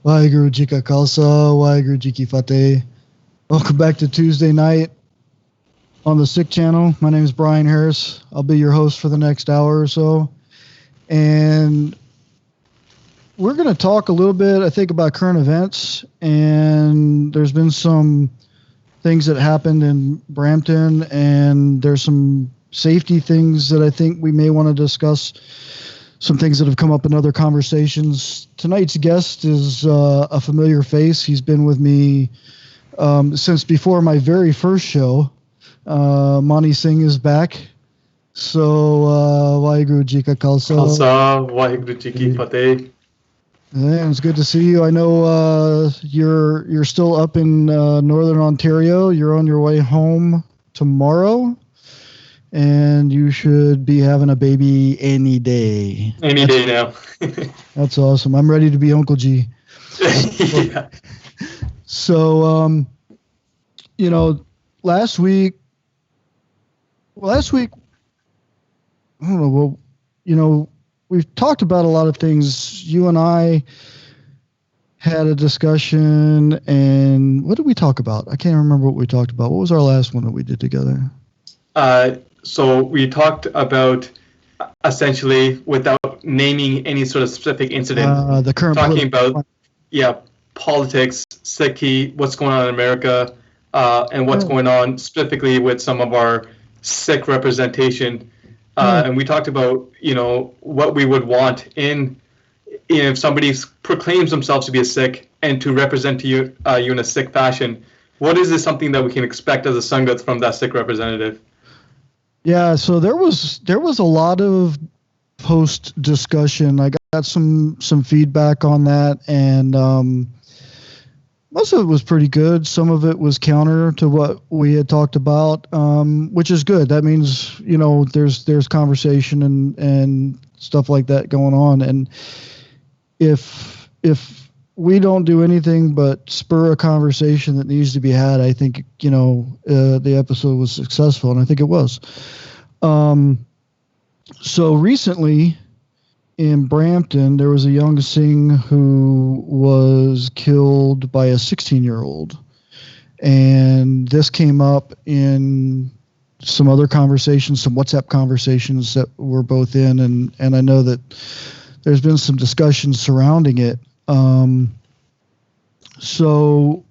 Waheguru Ji Ka Khalsa, Waheguru Ji Ki Fateh. Welcome back to Tuesday night on the SIKH Channel. My name is Brian Harris. I'll be your host for the next hour or so. And we're going to talk a little bit, I think, about current events. And there's been some things that happened in Brampton, and there's some safety things that I think we may want to discuss. Some things that have come up in other conversations. Tonight's guest is a familiar face. He's been with me since before my very first show. Mani Singh is back. So, Waheguru Ji Ka Khalsa. Khalsa, Waheguru Ji Ki Fateh. Yeah, it's good to see you. I know you're still up in Northern Ontario. You're on your way home tomorrow. And you should be having a baby any day. Any day now. That's awesome. I'm ready to be Uncle G. Yeah. So, last week, I don't know, we've talked about a lot of things. You and I had a discussion, and what did we talk about? I can't remember what we talked about. What was our last one that we did together? So we talked about, essentially, without naming any sort of specific incident, the current talking about, politics, Sikh, what's going on in America, and what's going on specifically with some of our Sikh representation. And we talked about, what we would want if somebody proclaims themselves to be a Sikh and to represent you in a Sikh fashion. What is something that we can expect as a Sangat from that Sikh representative? Yeah, so there was a lot of post discussion. I got some feedback on that, and most of it was pretty good. Some of it was counter to what we had talked about, which is good. That means there's conversation and stuff like that going on. And if we don't do anything but spur a conversation that needs to be had, I think, the episode was successful, and I think it was. So recently in Brampton, there was a young Singh who was killed by a 16-year-old. And this came up in some other conversations, some WhatsApp conversations that we're both in, and I know that there's been some discussion surrounding it. So,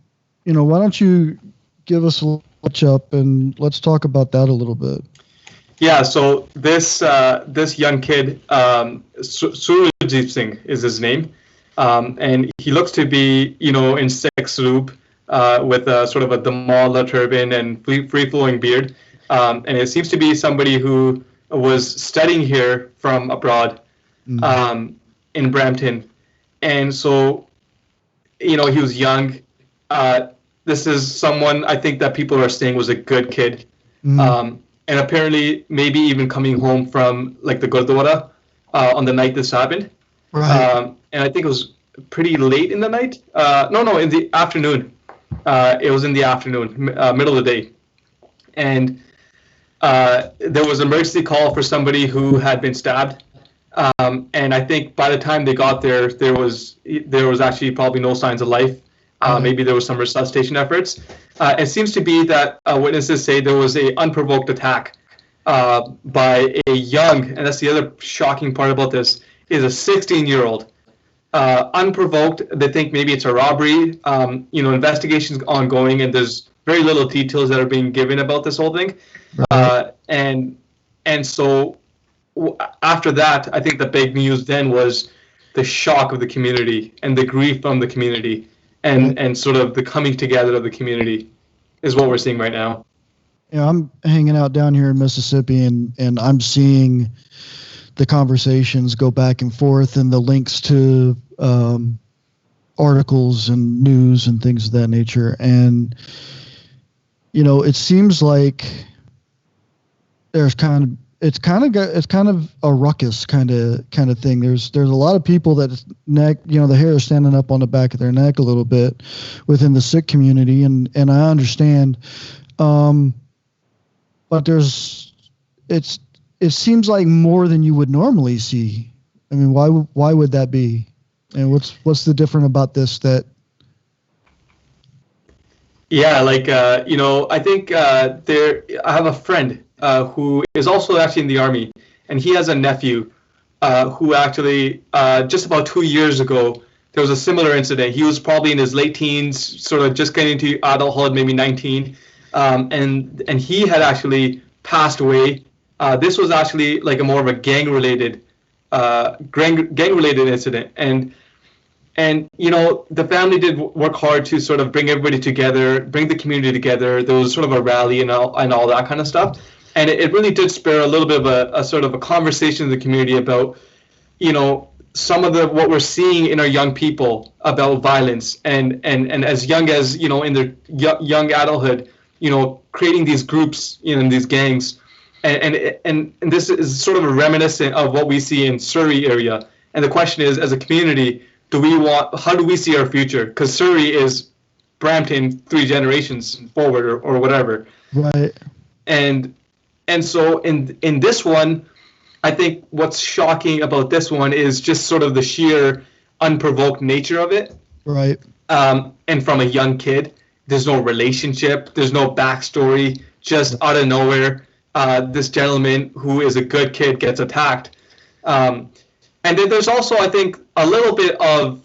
why don't you give us a catch up and let's talk about that a little bit. Yeah, so this young kid, Surajit Singh is his name, and he looks to be, in Sikh swoop, with a sort of a Damala turban and free-flowing beard, and it seems to be somebody who was studying here from abroad, in Brampton, and so, he was young. This is someone I think that people are saying was a good kid. And apparently maybe even coming home from like the Gurdwara on the night this happened. Right. And I think it was pretty late in the night. No, in the afternoon. It was in the afternoon, middle of the day. And there was an emergency call for somebody who had been stabbed. And I think by the time they got there, there was actually probably no signs of life. Maybe there was some resuscitation efforts. It seems to be that witnesses say there was an unprovoked attack by a young, and that's the other shocking part about this, is a 16-year-old. Unprovoked, they think maybe it's a robbery. Investigation's ongoing, and there's very little details that are being given about this whole thing. Right. And so after that, I think the big news then was the shock of the community and the grief from the community. And sort of the coming together of the community is what we're seeing right now. Yeah, I'm hanging out down here in Mississippi, and I'm seeing the conversations go back and forth and the links to articles and news and things of that nature. And, it seems like there's it's kind of a ruckus kind of thing. There's a lot of people that neck, the hair is standing up on the back of their neck a little bit within the Sikh community, and I understand, but it seems like more than you would normally see. I mean, why would that be? And what's the different about this that? Yeah, like I think I have a friend who is also actually in the army, and he has a nephew who actually just about 2 years ago there was a similar incident. He was probably in his late teens, sort of just getting into adulthood, maybe 19, and he had actually passed away. This was actually like a more of a gang related incident, and the family did work hard to sort of bring everybody together, bring the community together. There was sort of a rally and all that kind of stuff, and it really did spur a little bit of a sort of a conversation in the community about some of what we're seeing in our young people about violence, and as young as in their young adulthood, creating these groups, in these gangs, and this is sort of a reminiscent of what we see in Surrey area. And the question is, as a community, how do we see our future? Because Surrey is Brampton 3 generations forward, or whatever. Right. And so in this one, I think what's shocking about this one is just sort of the sheer unprovoked nature of it. Right. And from a young kid, there's no relationship, there's no backstory, just out of nowhere, this gentleman who is a good kid gets attacked. And then there's also, I think, a little bit of,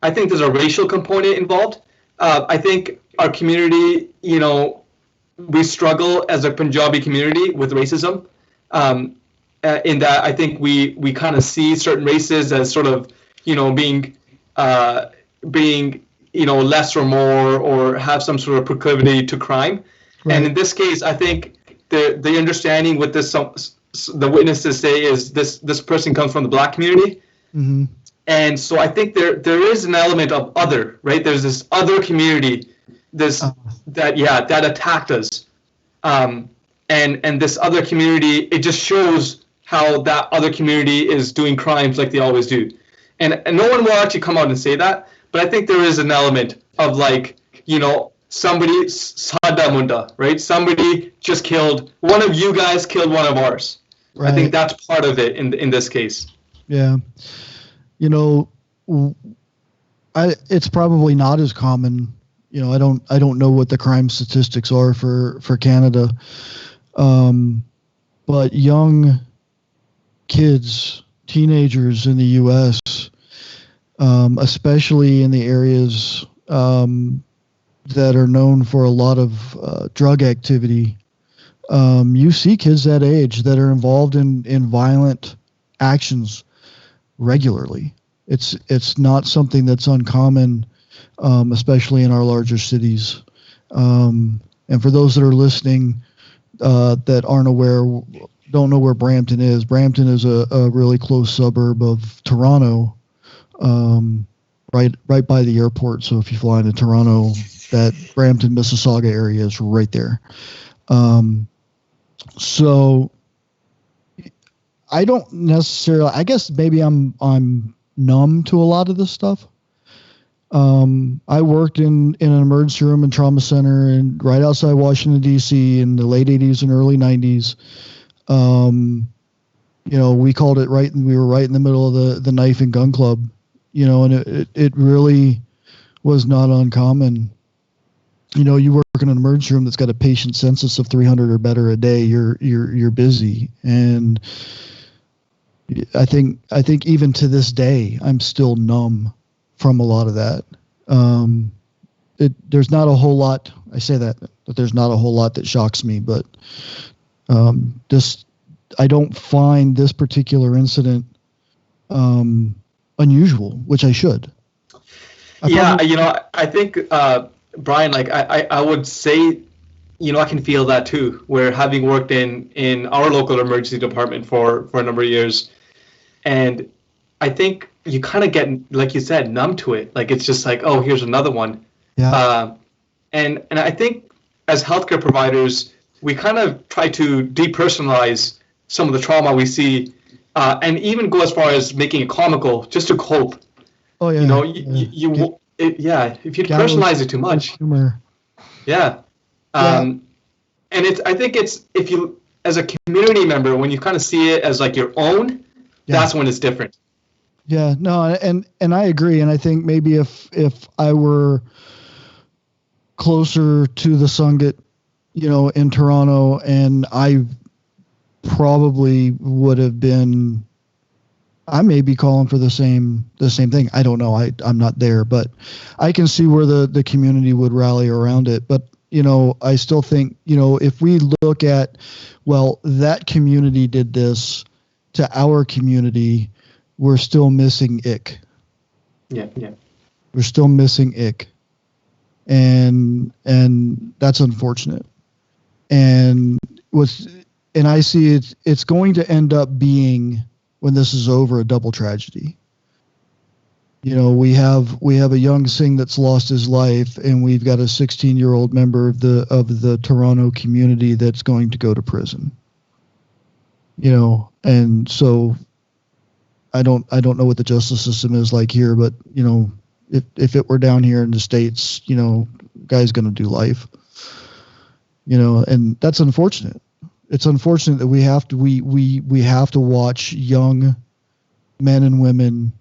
I think there's a racial component involved. I think our community, we struggle as a Punjabi community with racism. In that I think we kind of see certain races as sort of, being less or more, or have some sort of proclivity to crime. Right. And in this case, I think the understanding with this, the witnesses say, is this person comes from the black community. Mm-hmm. And so I think there is an element of other, right? There's this other community, that attacked us, and this other community, it just shows how that other community is doing crimes like they always do, and no one will actually come out and say that, but I think there is an element of, like, somebody sada munda, right? Somebody just killed one of you guys, killed one of ours. Right. I think that's part of it in this case. Yeah. It's probably not as common. I don't know what the crime statistics are for Canada. But young kids, teenagers in the U.S., especially in the areas that are known for a lot of drug activity, you see kids that age that are involved in violent actions regularly. It's not something that's uncommon, especially in our larger cities. And for those that are listening that aren't aware, don't know where Brampton is a really close suburb of Toronto, right by the airport. So if you fly into Toronto, that Brampton, Mississauga area is right there. So I don't necessarily, I guess maybe I'm numb to a lot of this stuff. I worked in an emergency room and trauma center and right outside Washington, D.C. in the late 80s and early 90s. We called it we were right in the middle of the knife and gun club, and it really was not uncommon. You work in an emergency room that's got a patient census of 300 or better a day, you're busy. And I think even to this day, I'm still numb from a lot of that. There's not a whole lot, I say that, but there's not a whole lot that shocks me, but I don't find this particular incident unusual, which I should. I think, Brian, like I would say, I can feel that too, where having worked in our local emergency department for a number of years, and I think you kind of get, like you said, numb to it. Like, it's just like, oh, here's another one. Yeah. And I think as healthcare providers, we kind of try to depersonalize some of the trauma we see, and even go as far as making it comical just to cope. Oh yeah. If you personalize it too much. Humor. Yeah. And I think it's, if you, as a community member, when you kind of see it as like your own, that's when it's different. Yeah, no, and I agree, and I think maybe if I were closer to the Sungit, in Toronto, and I probably would have been. I may be calling for the same thing. I don't know. I'm not there, but I can see where the community would rally around it. But I still think if we look at, well, that community did this to our community, we're still missing ick. Yeah, yeah. We're still missing ick, and that's unfortunate. And and I see it's going to end up being, when this is over, a double tragedy. We have a young Singh that's lost his life, and we've got a 16-year-old member of the Toronto community that's going to go to prison. And so I don't know what the justice system is like here, but if it were down here in the States, guy's going to do life. And that's unfortunate. It's unfortunate that we have to watch young men and women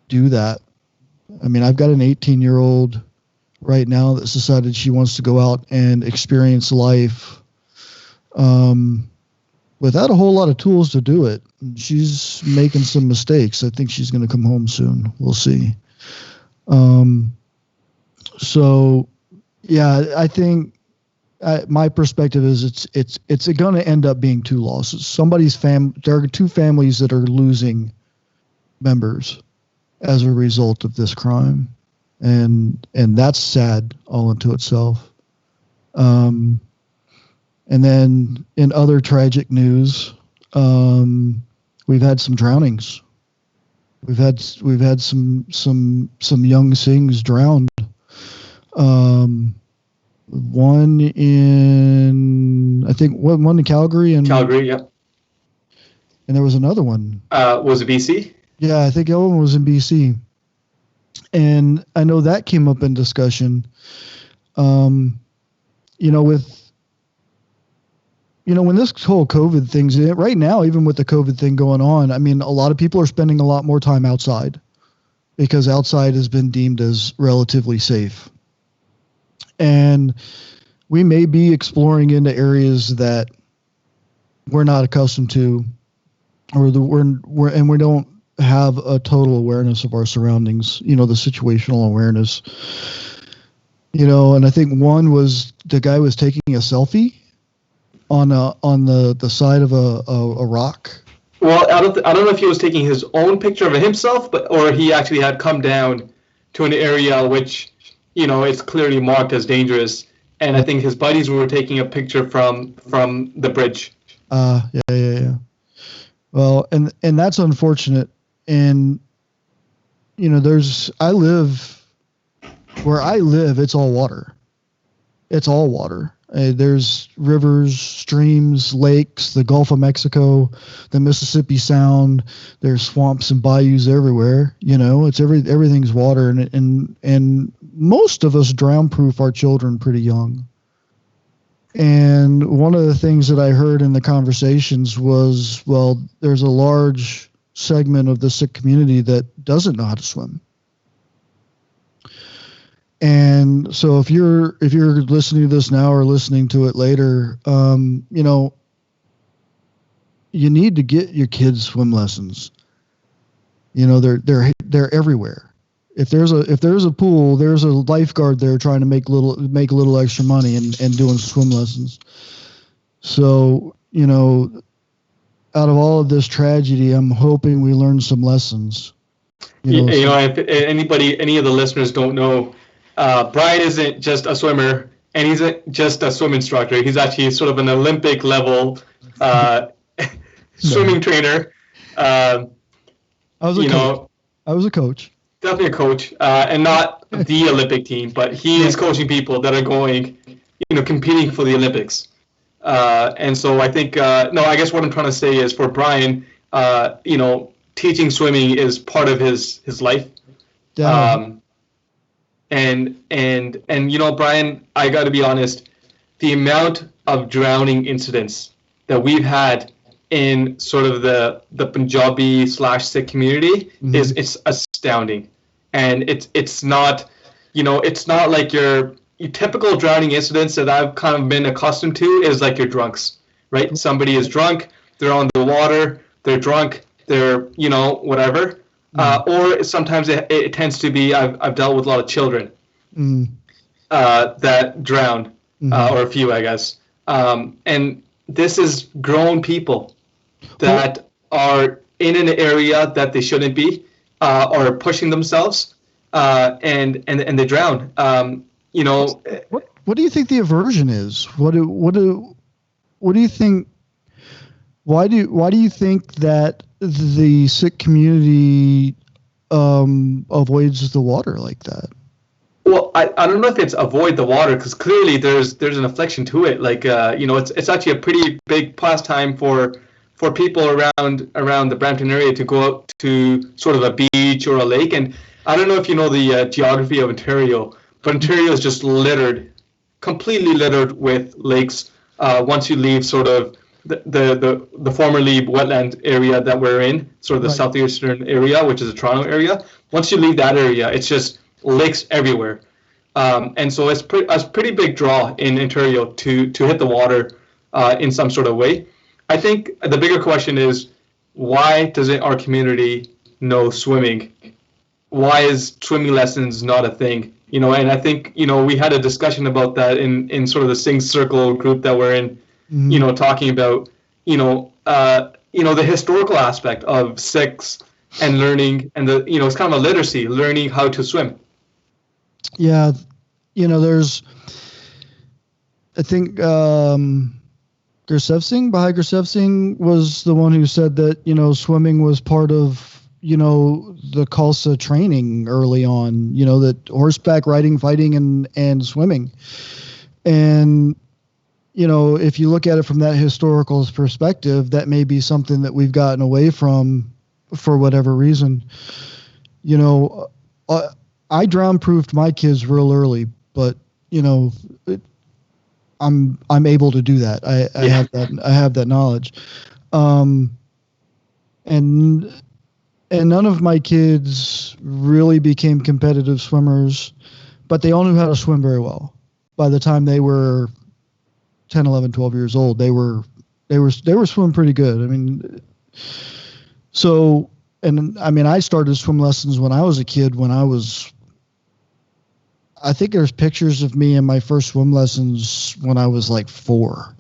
do that. I mean, I've got an 18-year-old right now that's decided she wants to go out and experience life without a whole lot of tools to do it. She's making some mistakes. I think she's going to come home soon. We'll see. So, yeah, I think my perspective is it's going to end up being two losses. There are two families that are losing members as a result of this crime, and that's sad all into itself. And then in other tragic news, we've had some drownings. We've had some young Singhs drowned. One in, I think, one in Calgary, Calgary, yeah. And there was another one. Was it BC? Yeah, I think the other one was in BC. And I know that came up in discussion. When this whole COVID thing's right now, even with the COVID thing going on, I mean, a lot of people are spending a lot more time outside because outside has been deemed as relatively safe. And we may be exploring into areas that we're not accustomed to, or we don't have a total awareness of our surroundings, the situational awareness. And I think one was the guy was taking a selfie on the side of a rock. Well, I don't know if he was taking his own picture of himself, or he actually had come down to an area which, it's clearly marked as dangerous. And I think his buddies were taking a picture from the bridge. Yeah. Well, and that's unfortunate. And where I live, it's all water. It's all water. There's rivers, streams, lakes, the Gulf of Mexico, the Mississippi Sound. There's swamps and bayous everywhere. It's everything's water, and most of us drown-proof our children pretty young. And one of the things that I heard in the conversations was, well, there's a large segment of the Sikh community that doesn't know how to swim. And so if you're listening to this now or listening to it later, you need to get your kids swim lessons. They're everywhere. If there's a pool, there's a lifeguard there trying to make a little extra money and doing swim lessons. So, out of all of this tragedy, I'm hoping we learn some lessons. If any of the listeners don't know, Brian isn't just a swimmer, and he's just a swim instructor. He's actually sort of an Olympic level swimming trainer. I was a coach. Definitely a coach, and not the Olympic team, but he is coaching people that are going, competing for the Olympics. And so I think, I guess what I'm trying to say is for Brian, teaching swimming is part of his life. And Brian, I got to be honest, the amount of drowning incidents that we've had in sort of the Punjabi / Sikh community is it's astounding, and it's not, it's not like your typical drowning incidents that I've kind of been accustomed to is like your drunks, right? Somebody is drunk, they're on the water, they're drunk, they're whatever, or sometimes it tends to be I've dealt with a lot of children that drown, or a few, I guess, and this is grown people that are in an area that they shouldn't be, or pushing themselves, and they drown. What do you think the aversion is? What do you think? Why do you think that the Sikh community avoids the water like that? Well, I don't know if it's avoid the water, because clearly there's an affliction to it. Like it's actually a pretty big pastime for people around the Brampton area to go out to sort of a beach or a lake. And I don't know if you know the geography of Ontario, but Ontario is just completely littered with lakes. Once you leave sort of the formerly wetland area that we're in, sort of the southeastern area, which is the Toronto area. Once you leave that area, it's just lakes everywhere, and so it's a pretty big draw in Ontario to hit the water in some sort of way. I think the bigger question is, why doesn't our community know swimming? Why is swimming lessons not a thing? And I think we had a discussion about that in sort of the Singh circle group that we're in. Talking about the historical aspect of Sikhs and learning, and it's kind of a literacy, learning how to swim. Yeah, there's, I think, Bhai Gursev Singh was the one who said that, swimming was part of, the Khalsa training early on, that horseback riding, fighting, and swimming. And, if you look at it from that historical perspective, that may be something that we've gotten away from for whatever reason. I drown-proofed my kids real early, but I'm able to do that. I have that knowledge, and none of my kids really became competitive swimmers, but they all knew how to swim very well. By the time they were 10, 11, 12 years old, they were swimming pretty good. I mean, I started swim lessons when I was a kid. I think there's pictures of me in my first swim lessons when I was like 4.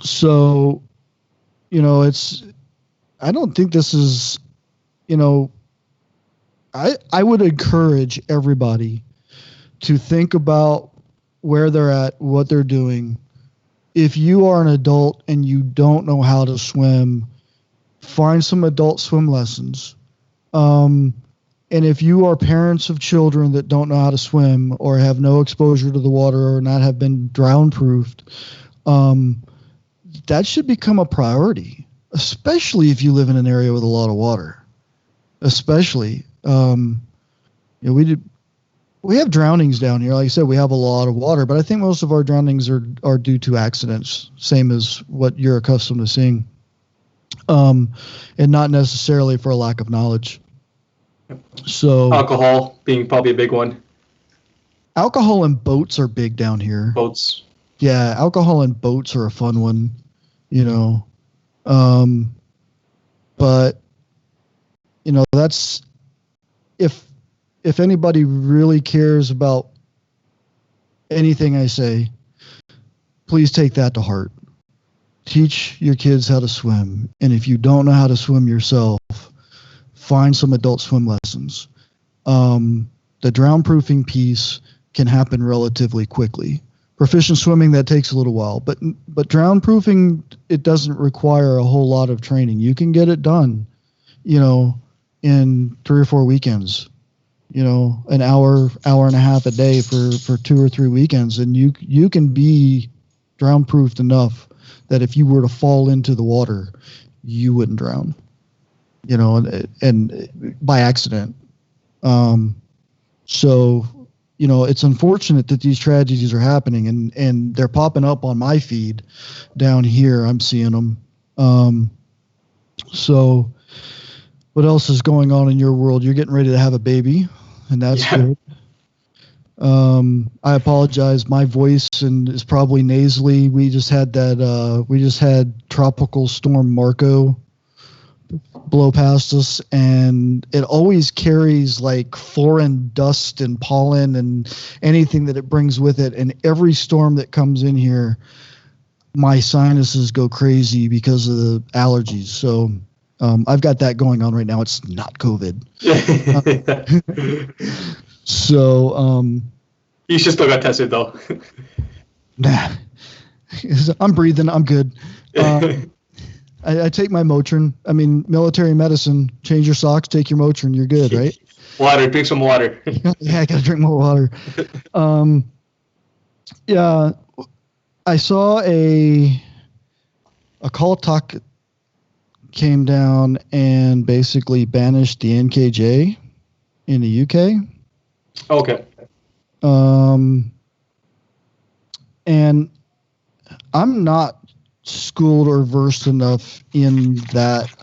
So, I don't think this is, I would encourage everybody to think about where they're at, what they're doing. If you are an adult and you don't know how to swim, find some adult swim lessons. And if you are parents of children that don't know how to swim or have no exposure to the water or not have been drown-proofed, that should become a priority, especially if you live in an area with a lot of water. Especially, we have drownings down here. Like I said, we have a lot of water, but I think most of our drownings are due to accidents, same as what you're accustomed to seeing, and not necessarily for a lack of knowledge. So alcohol being probably a big one. Alcohol and boats are big down here. Boats. Yeah, alcohol and boats are a fun one, but that's if anybody really cares about anything I say, please take that to heart. Teach your kids how to swim. And if you don't know how to swim yourself, find some adult swim lessons. The drown-proofing piece can happen relatively quickly. Proficient swimming, that takes a little while. But drown-proofing, it doesn't require a whole lot of training. You can get it done, in 3 or 4 weekends. An hour and a half a day for 2 or 3 weekends, and you can be drown-proofed enough that if you were to fall into the water, you wouldn't drown. And by accident. So it's unfortunate that these tragedies are happening, and they're popping up on my feed down here. I'm seeing them. So what else is going on in your world? You're getting ready to have a baby, and that's good. I apologize. My voice is probably nasally. We just had Tropical Storm Marco blow past us, and it always carries like foreign dust and pollen and anything that it brings with it. And every storm that comes in here, my sinuses go crazy because of the allergies. So I've got that going on right now. It's not COVID. So you should still got tested though. Nah, I'm breathing. I'm good. I take my Motrin. I mean, military medicine. Change your socks. Take your Motrin. You're good, right? Water. Drink some water. Yeah, I gotta drink more water. Yeah, I saw a call talk came down and basically banished the NKJ in the UK. Okay. And I'm not schooled or versed enough in that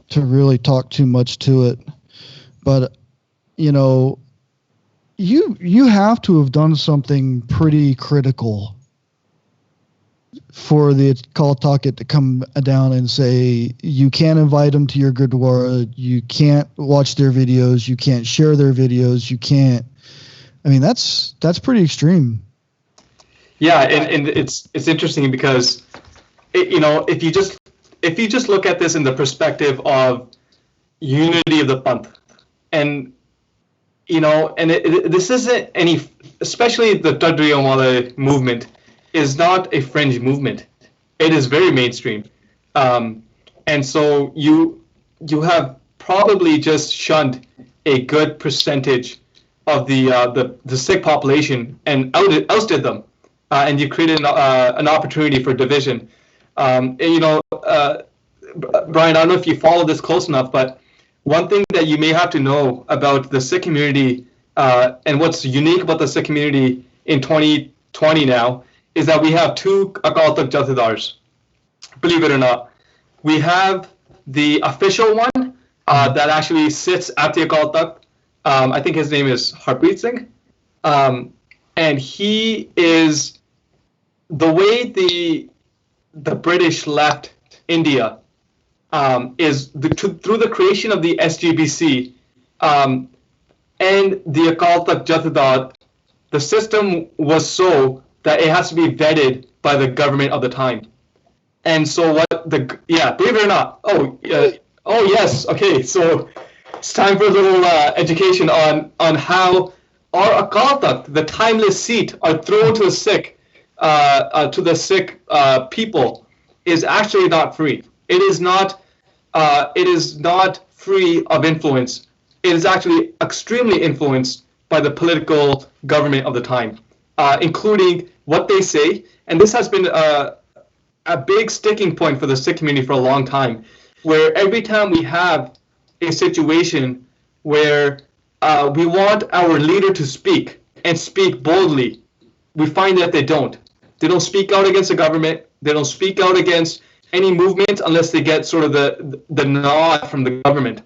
to really talk too much to it, but you have to have done something pretty critical for the call talk it to come down and say you can't invite them to your Gurdwara, you can't watch their videos, you can't share their videos, you can't. I mean, that's pretty extreme. Yeah, and it's interesting because if you just look at this in the perspective of unity of the month, and this isn't any, especially the Tadriyamwala movement is not a fringe movement. It is very mainstream, and so you have probably just shunned a good percentage of the Sikh population and ousted them, and you created an opportunity for division. Brian, I don't know if you follow this close enough, but one thing that you may have to know about the Sikh community and what's unique about the Sikh community in 2020 now is that we have two Akal Takht Jathedars. Believe it or not, we have the official one that actually sits at the Akal Takht. I think his name is Harpreet Singh, and he is the way the British left India is through the creation of the SGBC and the Akal Takht Jathedar. The system was so that it has to be vetted by the government of the time. And so believe it or not. Oh yes. Okay. So it's time for a little education on how our Akal Takht, the timeless seat, are thrown to the Sikh people, is actually not free. It is not free of influence. It is actually extremely influenced by the political government of the time, including what they say. And this has been a big sticking point for the Sikh community for a long time, where every time we have a situation where we want our leader to speak and speak boldly, we find that they don't. They don't speak out against the government. They don't speak out against any movement unless they get sort of the nod from the government.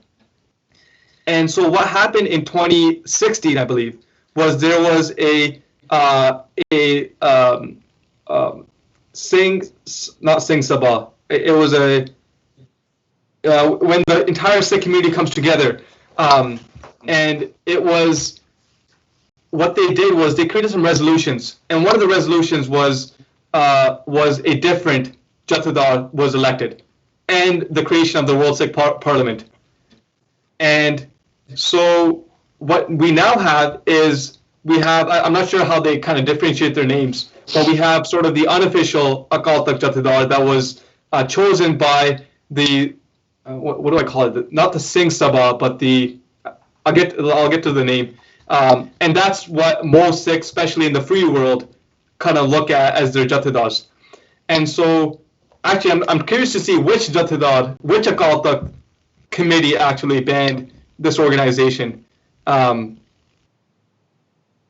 And so what happened in 2016, I believe, was there was a Singh, not Singh Sabha. It was when the entire Sikh community comes together, and it was, what they did was they created some resolutions, and one of the resolutions was a different Jathedar was elected, and the creation of the World Sikh Parliament. And so what we now have is I'm not sure how they kind of differentiate their names, but we have sort of the unofficial Akal Takht Jathedar that was chosen by the what do I call it? Not the Singh Sabha, but I'll get to the name. And that's what most Sikhs, especially in the free world, kind of look at as their Jathedars. And so, actually, I'm curious to see which Jathedar, which Akal Takht committee actually banned this organization.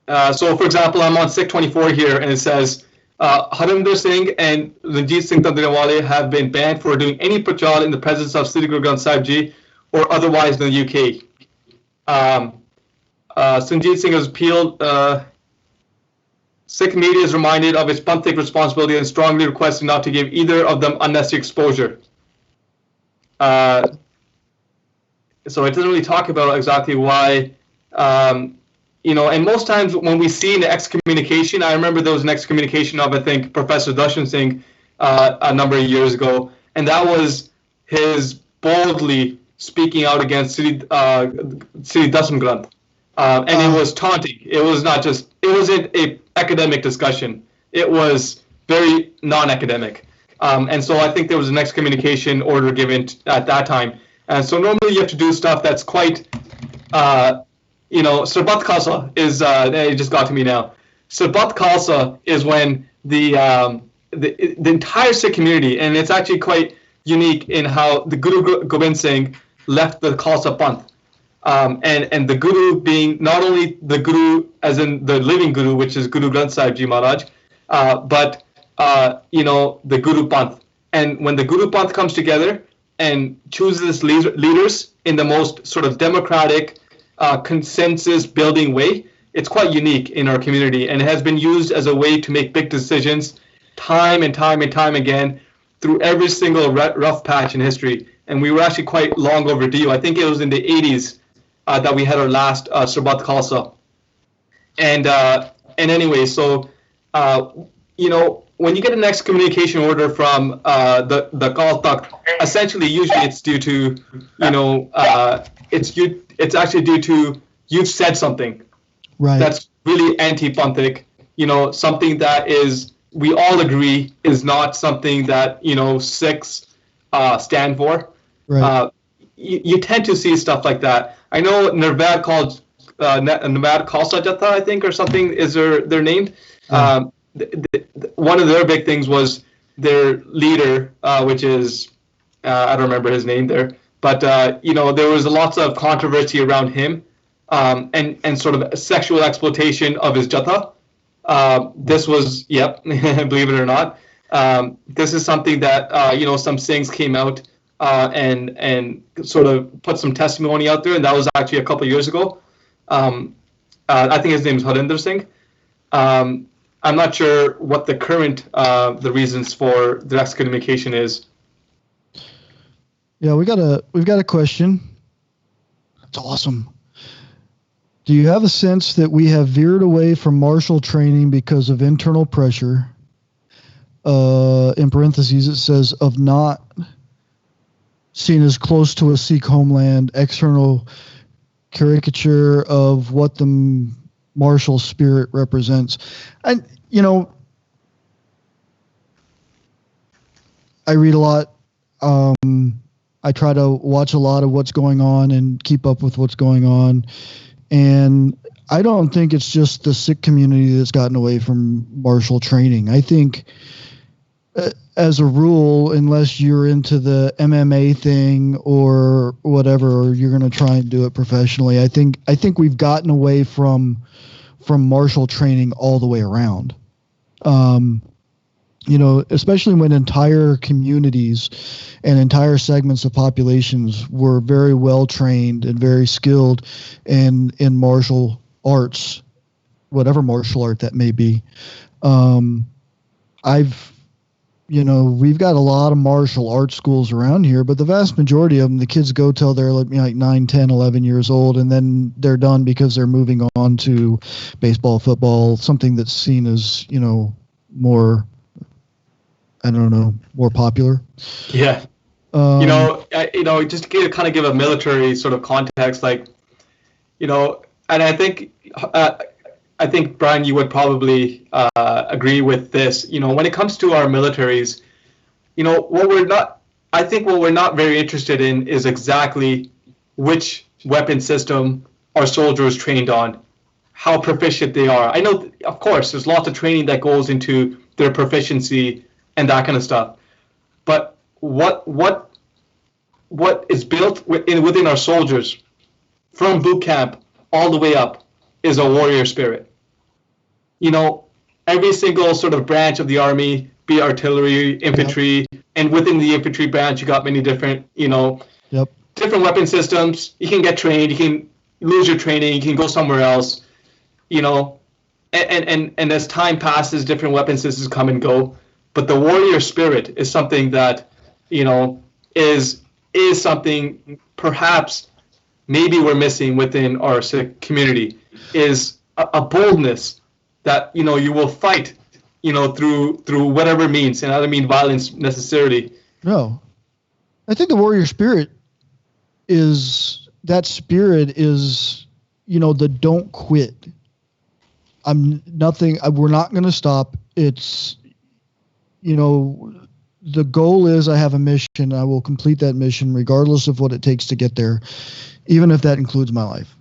So, for example, I'm on SIKH 24 here, and it says Harinder Singh and Ranjit Singh Tandrinwale have been banned for doing any prachaar in the presence of Sri Guru Granth Sahib Ji or otherwise in the UK. Sanjeet Singh has appealed. Sikh media is reminded of its Panthic responsibility and strongly requested not to give either of them unnecessary exposure. So it doesn't really talk about exactly why. And most times when we see an excommunication, I remember there was an excommunication of, I think, Professor Darshan Singh a number of years ago, and that was his boldly speaking out against Sri Dasam Granth. And it was taunting. It was not just, it wasn't an academic discussion. It was very non-academic. And so I think there was an excommunication order given at that time. And so normally you have to do stuff that's quite, Sarbat Khalsa is, it just got to me now. Sarbat Khalsa is when the entire Sikh community, and it's actually quite unique in how the Guru Gobind Singh left the Khalsa Panth. And the Guru being not only the Guru as in the living Guru, which is Guru Granth Sahib Ji Maharaj, but the Guru Panth. And when the Guru Panth comes together and chooses leaders in the most sort of democratic, consensus-building way, it's quite unique in our community, and it has been used as a way to make big decisions time and time and time again through every single rough patch in history. And we were actually quite long overdue. I think it was in the 80s that we had our last Sarbat Khalsa. And anyway, so when you get an excommunication order from the Akal Takht, essentially, usually it's due to, it's actually due to you've said something that's really anti-Panthic, something that is, we all agree, is not something that, Sikhs stand for. Right. You tend to see stuff like that. I know Nirvad called Nirvad Khalsa Jatha, I think, or something is they're named. Yeah. One of their big things was their leader, which is I don't remember his name there, but there was lots of controversy around him, and sort of sexual exploitation of his Jatha. This was, believe it or not, this is something that some Singhs came out and sort of put some testimony out there, and that was actually a couple of years ago. I think his name is Harinder Singh. I'm not sure what the current the reasons for the excommunication is. Yeah, we've got a question. That's awesome. Do you have a sense that we have veered away from martial training because of internal pressure? In parentheses, it says of not seen as close to a Sikh homeland, external caricature of what the martial spirit represents. And, I read a lot. I try to watch a lot of what's going on and keep up with what's going on. And I don't think it's just the Sikh community that's gotten away from martial training. I think as a rule, unless you're into the MMA thing or whatever, or you're going to try and do it professionally, I think we've gotten away from martial training all the way around. Especially when entire communities and entire segments of populations were very well trained and very skilled in martial arts, whatever martial art that may be. We've got a lot of martial arts schools around here, but the vast majority of them, the kids go till they're like 9, 10, 11 years old, and then they're done because they're moving on to baseball, football, something that's seen as, more, I don't know, more popular. Yeah. Just to kind of give a military sort of context, and I think, Brian, you would probably agree with this. When it comes to our militaries, what we're not very interested in is exactly which weapon system our soldiers trained on, how proficient they are. I know, of course, there's lots of training that goes into their proficiency and that kind of stuff. But what is built within our soldiers from boot camp all the way up is a warrior spirit. you know, every single sort of branch of the army, be it artillery, infantry, and within the infantry branch, you got many different, different weapon systems. You can get trained, you can lose your training, you can go somewhere else, you know, and as time passes, different weapon systems come and go. But the warrior spirit is something that, you know, is something perhaps maybe we're missing within our Sikh community, is a boldness that, you know, you will fight, you know, through whatever means, and I don't mean violence necessarily. No, I think the warrior spirit is you know, the don't quit. We're not going to stop. It's, you know, the goal is I have a mission. I will complete that mission regardless of what it takes to get there, even if that includes my life.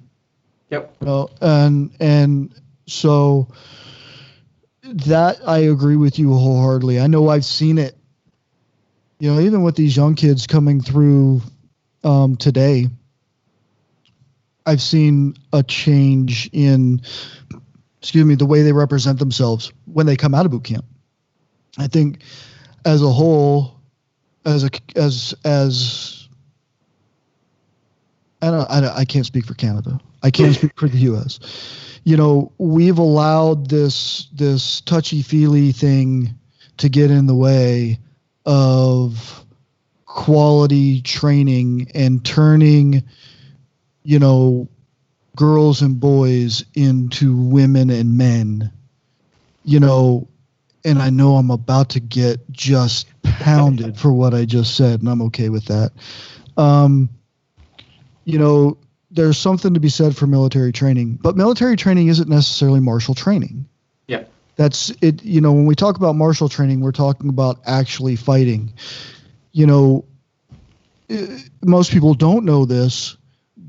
Yep. You know, and so that I agree with you wholeheartedly. I know I've seen it, you know, even with these young kids coming through today. I've seen a change in, the way they represent themselves when they come out of boot camp. I think as a whole, I can't speak for Canada. I can't speak for the U.S. You know, we've allowed this touchy-feely thing to get in the way of quality training and turning, you know, girls and boys into women and men, you know, and I know I'm about to get just pounded for what I just said, and I'm okay with that. You know, there's something to be said for military training, but military training isn't necessarily martial training. Yeah. That's it. You know, when we talk about martial training, we're talking about actually fighting. You know, most people don't know this,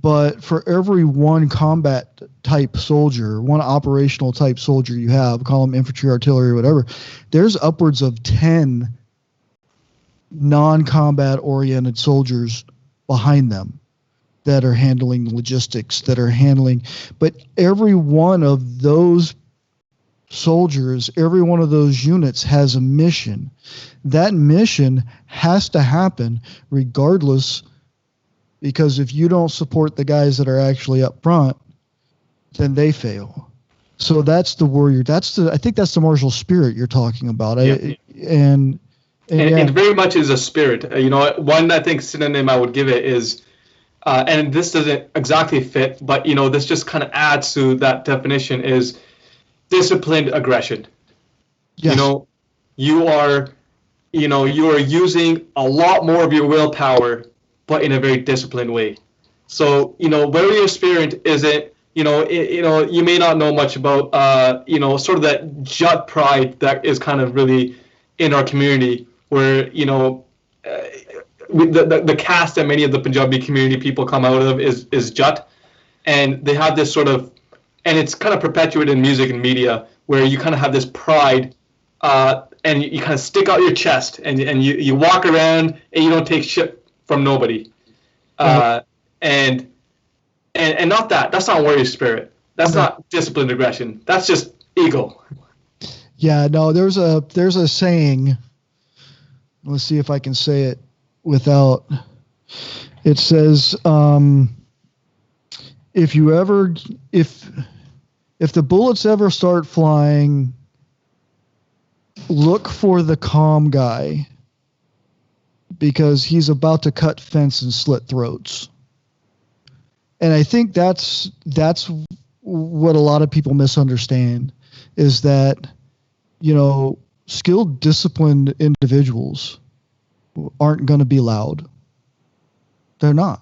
but for every one combat type soldier, one operational type soldier you have, call them infantry, artillery, or whatever, there's upwards of 10 non-combat oriented soldiers behind them that are handling logistics, but every one of those soldiers, every one of those units has a mission. That mission has to happen regardless, because if you don't support the guys that are actually up front, then they fail. So that's the warrior. I think that's the martial spirit you're talking about. Yeah. And it very much is a spirit. You know, one I think synonym I would give it is, and this doesn't exactly fit, but you know, this just kind of adds to that definition, is disciplined aggression. Yes. You are using a lot more of your willpower, but in a very disciplined way. So, you know, warrior spirit isn't, you may not know much about, sort of that Jut pride that is kind of really in our community, where, you know, the caste that many of the Punjabi community people come out of is Jut. And they have this sort of, and it's kind of perpetuated in music and media, where you kind of have this pride, and you kind of stick out your chest, and you walk around and you don't take shit from nobody. And not that. That's not warrior spirit. That's not disciplined aggression. That's just ego. Yeah, no, there's a saying. Let's see if I can say it without. It says, if the bullets ever start flying, look for the calm guy, because he's about to cut fence and slit throats. And I think that's what a lot of people misunderstand, is that, you know, skilled, disciplined individuals aren't going to be loud. They're not.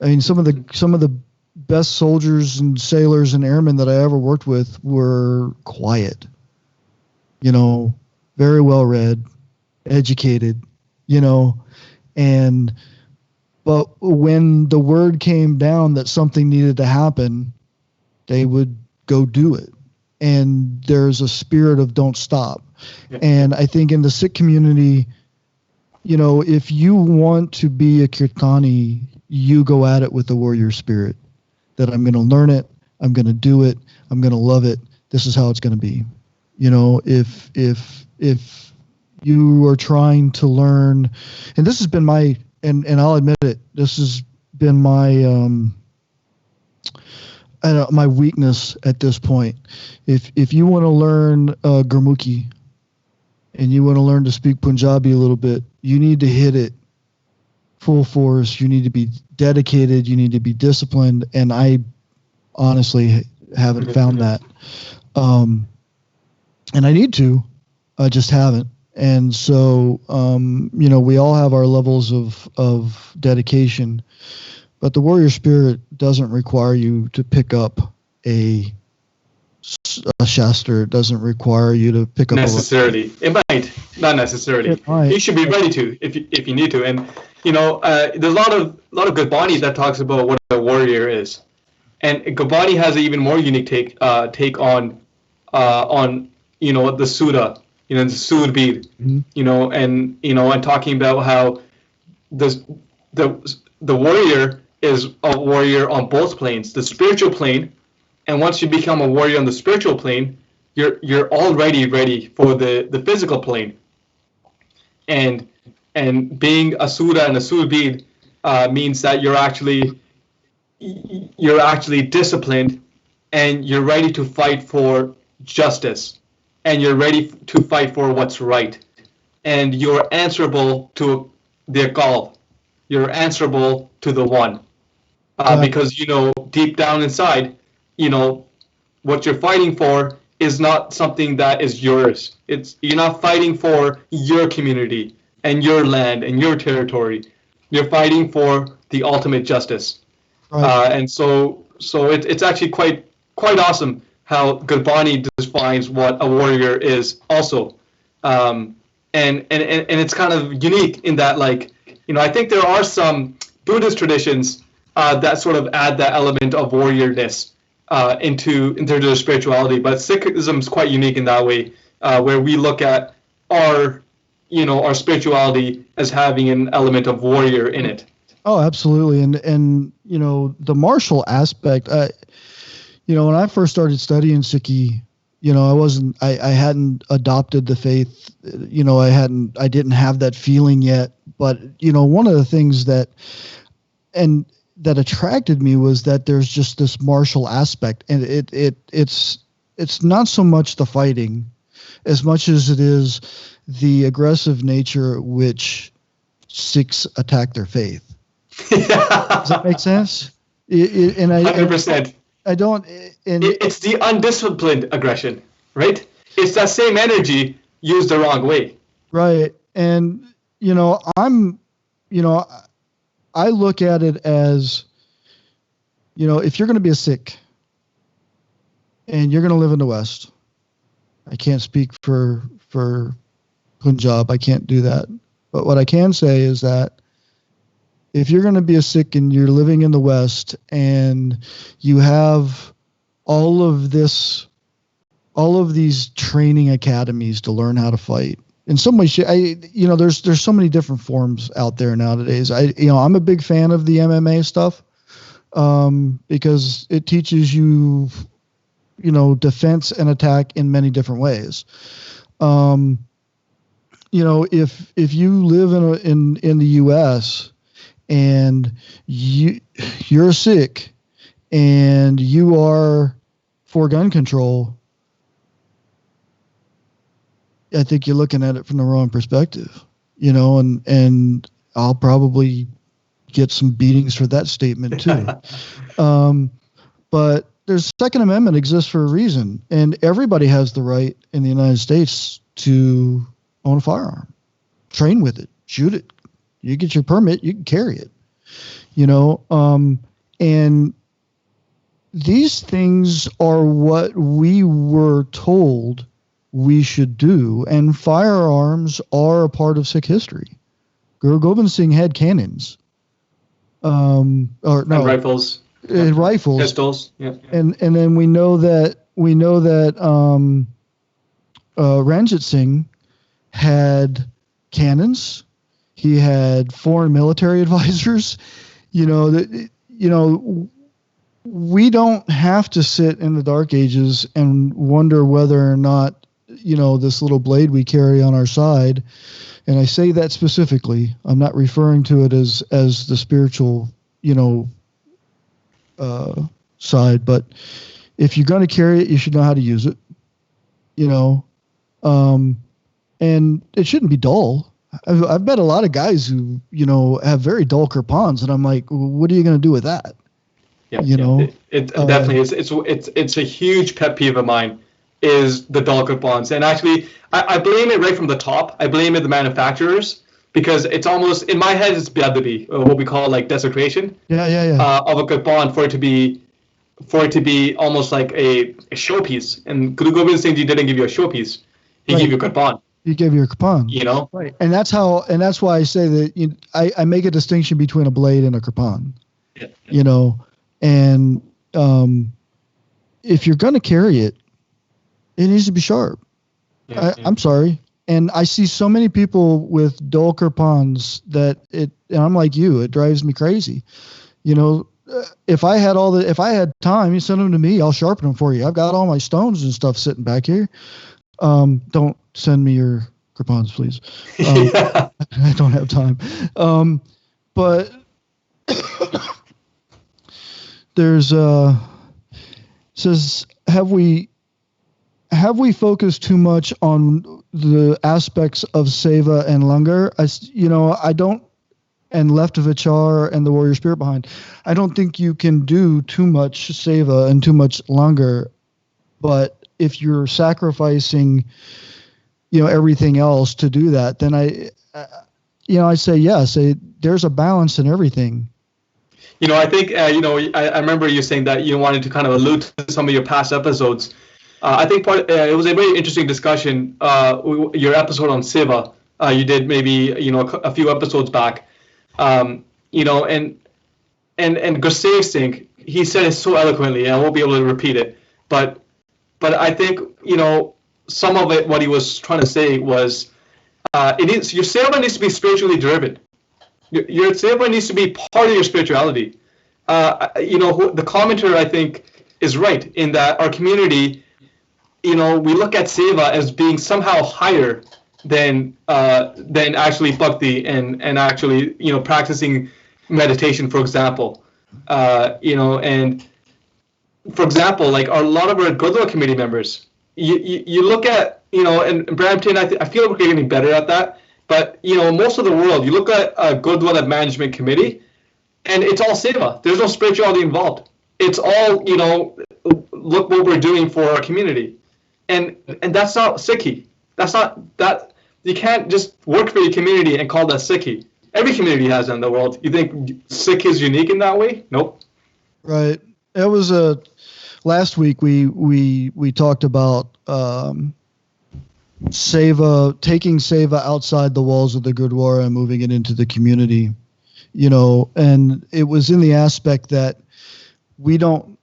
I mean, some of the best soldiers and sailors and airmen that I ever worked with were quiet, you know, very well read, educated, you know, but when the word came down that something needed to happen, they would go do it. And there's a spirit of don't stop. Yeah. And I think in the Sikh community, you know, if you want to be a Kirtani, you go at it with the warrior spirit, that I'm going to learn it, I'm going to do it, I'm going to love it, this is how it's going to be. You know, if you are trying to learn, and this has been my, and I'll admit it, this has been my my weakness at this point. If you want to learn Gurmukhi and you want to learn to speak Punjabi a little bit, you need to hit it full force. You need to be dedicated. You need to be disciplined. And I honestly haven't found that. And I need to, I just haven't. And so, you know, we all have our levels of dedication, but the warrior spirit doesn't require you to pick up a shastra. It doesn't require you to pick up necessarily. It might, not necessarily. It might. You should be ready to if you need to. And you know, there's a lot of Gurbani that talks about what a warrior is, and Gurbani has an even more unique take on you know the Sudha, you know, the Sood Bead, you know, and talking about how the warrior is a warrior on both planes, the spiritual plane, and once you become a warrior on the spiritual plane, you're already ready for the physical plane. And being a Sudha and a Sood Bead means that you're actually disciplined, and you're ready to fight for justice, and you're ready to fight for what's right, and you're answerable to the Akal. You're answerable to the One, because you know deep down inside, you know what you're fighting for is not something that is yours. You're not fighting for your community and your land and your territory. You're fighting for the ultimate justice. Right. And so it's actually quite awesome how Gurbani defines what a warrior is also. And it's kind of unique in that, like, you know, I think there are some Buddhist traditions that sort of add that element of warriorness into their spirituality, but Sikhism is quite unique in that way, where we look at our spirituality as having an element of warrior in it. Oh, absolutely. And you know, the martial aspect, you know, when I first started studying Sikhi, you know, I hadn't adopted the faith, you know, I didn't have that feeling yet. But, you know, one of the things that attracted me was that there's just this martial aspect, and it's not so much the fighting as much as it is the aggressive nature at which Sikhs attack their faith. Does that make sense? 100%. I don't. It's the undisciplined aggression, right? It's that same energy used the wrong way. Right. And, you know, I look at it as, you know, if you're going to be a Sikh and you're going to live in the West, I can't speak for Punjab. I can't do that. But what I can say is that if you're going to be a Sikh and you're living in the West and you have all of these training academies to learn how to fight, in some ways, you know, there's so many different forms out there nowadays. I'm a big fan of the MMA stuff, because it teaches you, you know, defense and attack in many different ways. You know, if you live in the U.S. and you're a Sikh and you are for gun control, I think you're looking at it from the wrong perspective, you know, and I'll probably get some beatings for that statement too. But there's Second Amendment exists for a reason, and everybody has the right in the United States to own a firearm, train with it, shoot it. You get your permit, you can carry it, you know, and these things are what we were told we should do, and firearms are a part of Sikh history. Guru Gobind Singh had cannons, and rifles, rifles, pistols, yeah. And then we know that Ranjit Singh had cannons. He had foreign military advisors. You know, we don't have to sit in the Dark Ages and wonder whether or not this little blade we carry on our side. And I say that specifically. I'm not referring to it as the spiritual, side. But if you're going to carry it, you should know how to use it. And it shouldn't be dull. I've met a lot of guys who, have very dull kirpans, and I'm like, well, what are you going to do with that? Yeah, it definitely is. It's a huge pet peeve of mine, is the dull kirpans. And actually, I blame it right from the top. I blame it the manufacturers, because it's almost, in my head, it's beadabi, what we call like desecration. Of a kirpan, for it to be almost like a showpiece. And Guru Gobind Singh Ji didn't give you a showpiece; he gave you a kirpan. He gave you a kirpan. Right. And that's why I say that I make a distinction between a blade and a kirpan. Yeah. And if you're going to carry it, it needs to be sharp. I'm sorry. And I see so many people with dull kirpans and I'm like you, it drives me crazy. If I had time, you send them to me, I'll sharpen them for you. I've got all my stones and stuff sitting back here. Don't send me your kirpans, please. I don't have time. But there's says, have we focused too much on the aspects of seva and langar? I don't, and left of vichar and the warrior spirit behind. I don't think you can do too much seva and too much langar, but if you're sacrificing, everything else to do that, then I say yes. There's a balance in everything. I think, I remember you saying that you wanted to kind of allude to some of your past episodes. I think it was a very interesting discussion, your episode on seva. You did maybe, a few episodes back. And Gursev Singh, he said it so eloquently, and I won't be able to repeat it. But I think, some of it, what he was trying to say was, your seva needs to be spiritually driven. Your seva needs to be part of your spirituality. The commenter, I think, is right in that our community, we look at seva as being somehow higher than actually bhakti and actually, practicing meditation, for example. And for example, like a lot of our Gurdwara committee members, you look at, and Brampton, I feel like we're getting better at that. But, most of the world, you look at a Gurdwara management committee, and it's all seva. There's no spirituality involved. It's all, look what we're doing for our community. And that's not Sikhi. That's not that. You can't just work for your community and call that Sikhi. Every community has that in the world. You think Sikh is unique in that way? Nope. Right. It was last week we talked about seva, taking seva outside the walls of the Gurdwara and moving it into the community, and it was in the aspect that we don't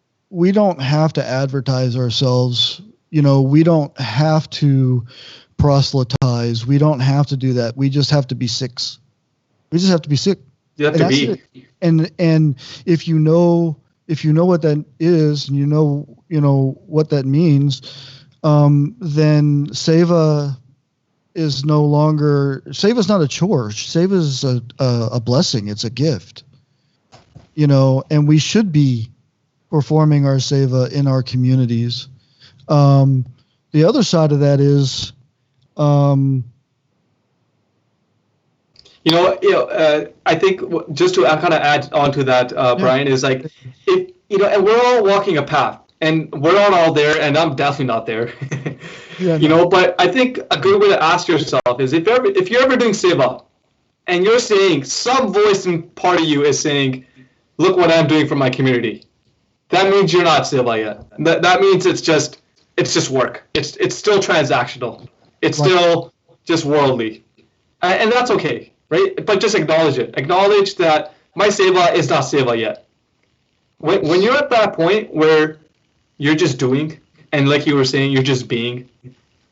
have to advertise ourselves. We don't have to proselytize. We don't have to do that. We just have to be Sikhs. We just have to be Sikh. You have to be. And if you know what that is, and you know what that means, then seva is no longer, seva is not a chore. Seva is a blessing. It's a gift, and we should be performing our seva in our communities. The other side of that is, I think just to kind of add on to that, Brian, is like, if and we're all walking a path, and we're not all there, and I'm definitely not there. But I think a good way to ask yourself is, if you're ever doing seva, and you're saying, some voice in part of you is saying, look what I'm doing for my community, that means you're not seva yet. That means it's just work. It's still transactional. It's still just worldly, and that's okay, right? But just acknowledge it. Acknowledge that my seva is not seva yet. When you're at that point where you're just doing, and like you were saying, you're just being,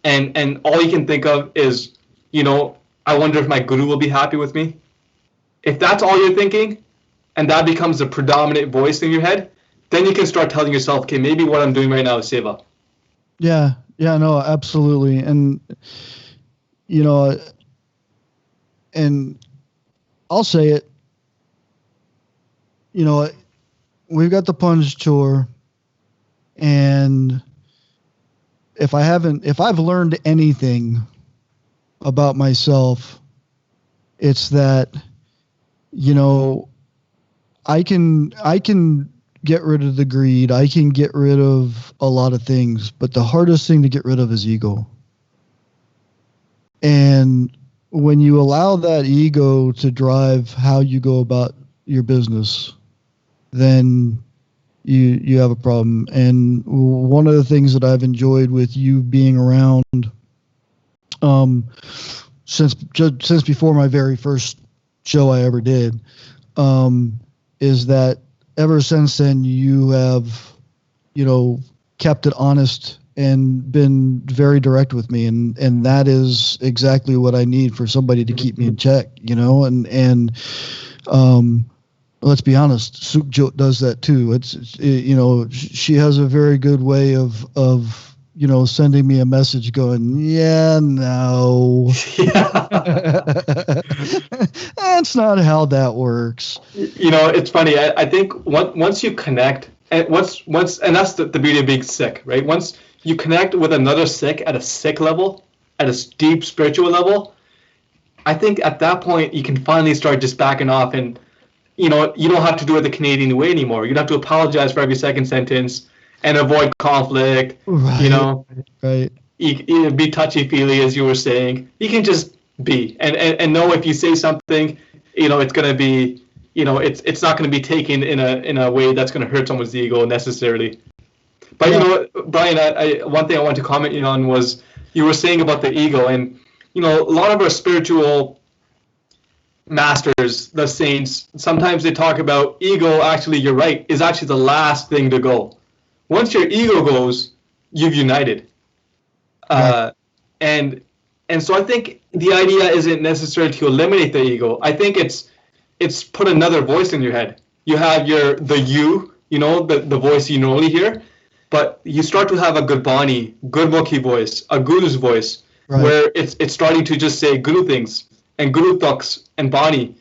and all you can think of is, I wonder if my guru will be happy with me. If that's all you're thinking, and that becomes the predominant voice in your head, then you can start telling yourself, okay, maybe what I'm doing right now is seva. Yeah, Yeah, no, absolutely. And, you know, and I'll say it, you know, we've got the Punch Tour, and if I've learned anything about myself, it's that, you know, I can get rid of the greed. I can get rid of a lot of things, but the hardest thing to get rid of is ego. And when you allow that ego to drive how you go about your business, then you have a problem. And one of the things that I've enjoyed with you being around, um, since before my very first show I ever did, um, is that ever since then you have, you know, kept it honest and been very direct with me, and that is exactly what I need for somebody to keep me in check, you know. And um, let's be honest, Sukh does that too. You know, she has a very good way of you know, sending me a message going, yeah, no. Yeah. That's not how that works. You know, it's funny. I think once you connect, and once, and that's the beauty of being sick, right? Once you connect with another sick at a sick level, at a deep spiritual level, I think at that point you can finally start just backing off, and you know, you don't have to do it the Canadian way anymore. You don't have to apologize for every second sentence and avoid conflict. You Right, know, right, you be touchy feely, as you were saying. You can just be, and know if you say something, you know, it's gonna be, you know, it's not gonna be taken in a way that's gonna hurt someone's ego necessarily. But you yeah, know, Brian, one thing I want to comment on was you were saying about the ego, and you know, a lot of our spiritual masters, the saints, sometimes they talk about ego. Actually, you're right, is actually the last thing to go. Once your ego goes, you've united. right, Uh, and and so I think the idea isn't necessarily to eliminate the ego. I think it's put another voice in your head. You have the you know, the voice you normally hear, but you start to have a Gurbani, Gurmukhi voice, a guru's voice, right. where it's starting to just say guru things and guru talks and bani,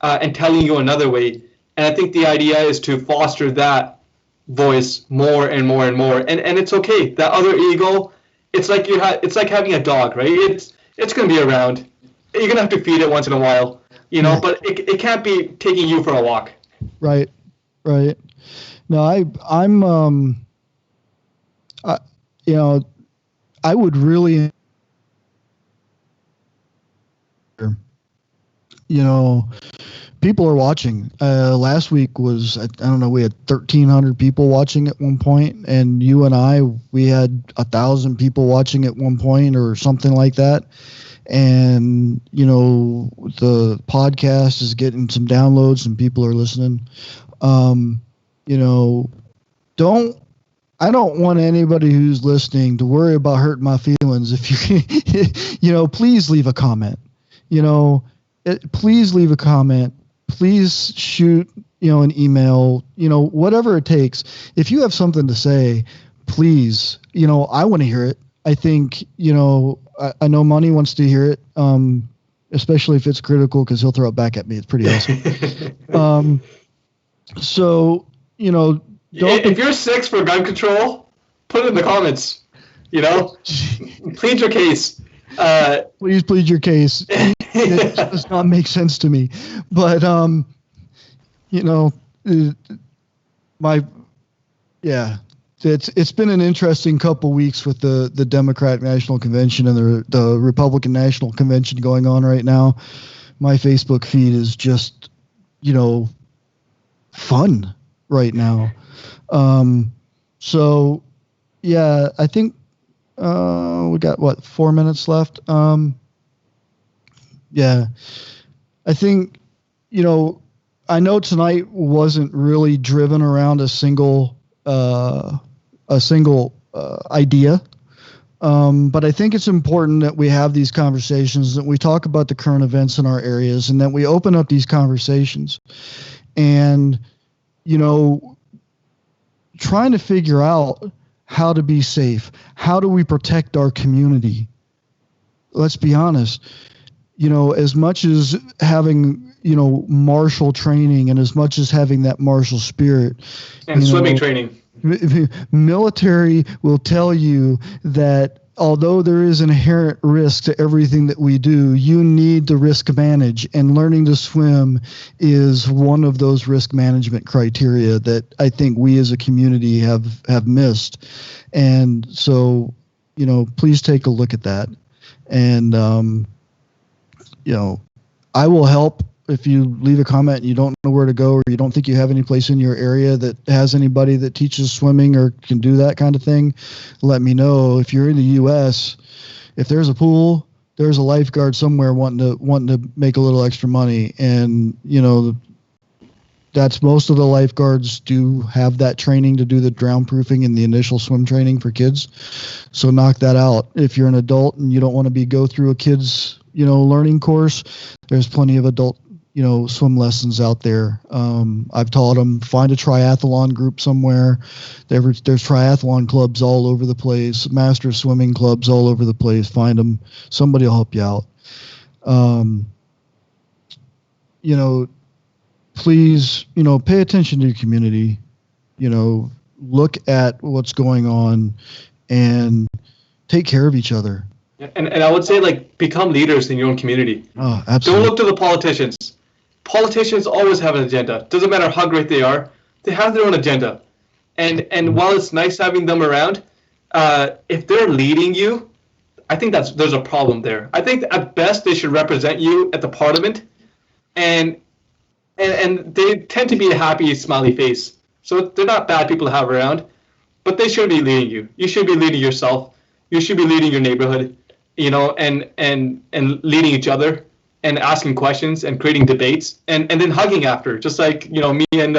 and telling you another way. And I think the idea is to foster that voice more and more and more. And it's okay. That other ego, it's like it's like having a dog, right? It's gonna be around. You're gonna have to feed it once in a while, you know, Yeah, but it can't be taking you for a walk. right, right. No, I, you know, I would really, you know, people are watching. Last week was, I don't know, we had 1,300 people watching at one point, and you and I, we had 1,000 people watching at one point or something like that. And you know, the podcast is getting some downloads and people are listening. You know, don't I don't want anybody who's listening to worry about hurting my feelings. If you, you know, please leave a comment. You know, please leave a comment. Please shoot, you know, an email. You know, whatever it takes. If you have something to say, please. You know, I want to hear it. I think, you know, I know Money wants to hear it. Especially if it's critical, because he'll throw it back at me. It's pretty awesome. So, you know, don't. If you're six for gun control, put it in the comments. You know, plead your case. Please plead your case. It does not make sense to me. But you know, my yeah, it's been an interesting couple weeks with the Democratic National Convention and the Republican National Convention going on right now. My Facebook feed is just, you know, fun right now. So yeah, I think we got what, 4 minutes left. Yeah, I think, you know, I know tonight wasn't really driven around a single idea. But I think it's important that we have these conversations, that we talk about the current events in our areas, and that we open up these conversations. And, you know, trying to figure out how to be safe. How do we protect our community? Let's be honest. As much as having, martial training and as much as having that martial spirit. And swimming training. Military will tell you that although there is inherent risk to everything that we do, you need the risk manage, and learning to swim is one of those risk management criteria that I think we as a community have missed. And so, please take a look at that. And, I will help. If you leave a comment and you don't know where to go, or you don't think you have any place in your area that has anybody that teaches swimming or can do that kind of thing, let me know. If you're in the U.S., if there's a pool, there's a lifeguard somewhere wanting to make a little extra money. And, that's most of the lifeguards do have that training to do the drown proofing and the initial swim training for kids. So knock that out. If you're an adult and you don't want to go through a kid's, learning course, there's plenty of adult swim lessons out there. I've taught them. Find a triathlon group somewhere. There's triathlon clubs all over the place, master swimming clubs all over the place. Find them. Somebody will help you out. Please, pay attention to your community. Look at what's going on and take care of each other. And I would say, become leaders in your own community. Oh, absolutely. Don't look to the politicians. Politicians always have an agenda. Doesn't matter how great they are. They have their own agenda. And while it's nice having them around, if they're leading you, I think there's a problem there. I think at best they should represent you at the parliament, and they tend to be a happy, smiley face. So they're not bad people to have around, but they shouldn't be leading you. You should be leading yourself. You should be leading your neighborhood, and leading each other and asking questions and creating debates and then hugging after. Just like, me and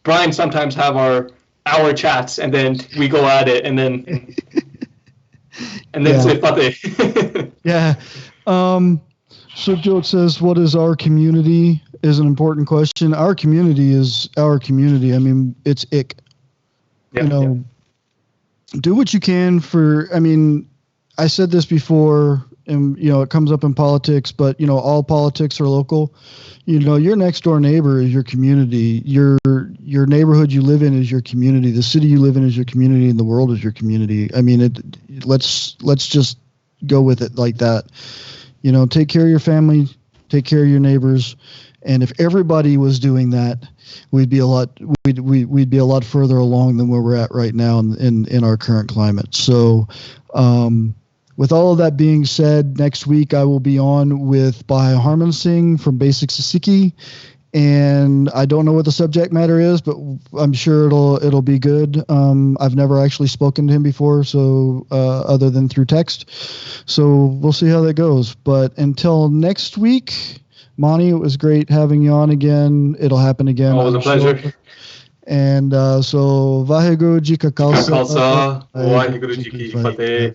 Brian sometimes have our chats, and then we go at it, and then say pate. Yeah. So Joe says, what is our community is an important question. Our community is our community. I mean, it's SIKH. Yeah, Do what you can I said this before, and, it comes up in politics, but, all politics are local. Your next door neighbor is your community. Your neighborhood you live in is your community. The city you live in is your community, and the world is your community. Let's just go with it like that. Take care of your family, take care of your neighbors. And if everybody was doing that, we'd be a lot further along than where we're at right now in our current climate. So, with all of that being said, next week I will be on with Bhai Harman Singh from Basics of Sikhi, and I don't know what the subject matter is, but I'm sure it'll be good. I've never actually spoken to him before, so other than through text. So we'll see how that goes. But until next week, Monty, it was great having you on again. It'll happen again. Oh, it was a pleasure. And so, Vaheguru Ji Ka Khalsa, Vaheguru Ji Ki Fateh.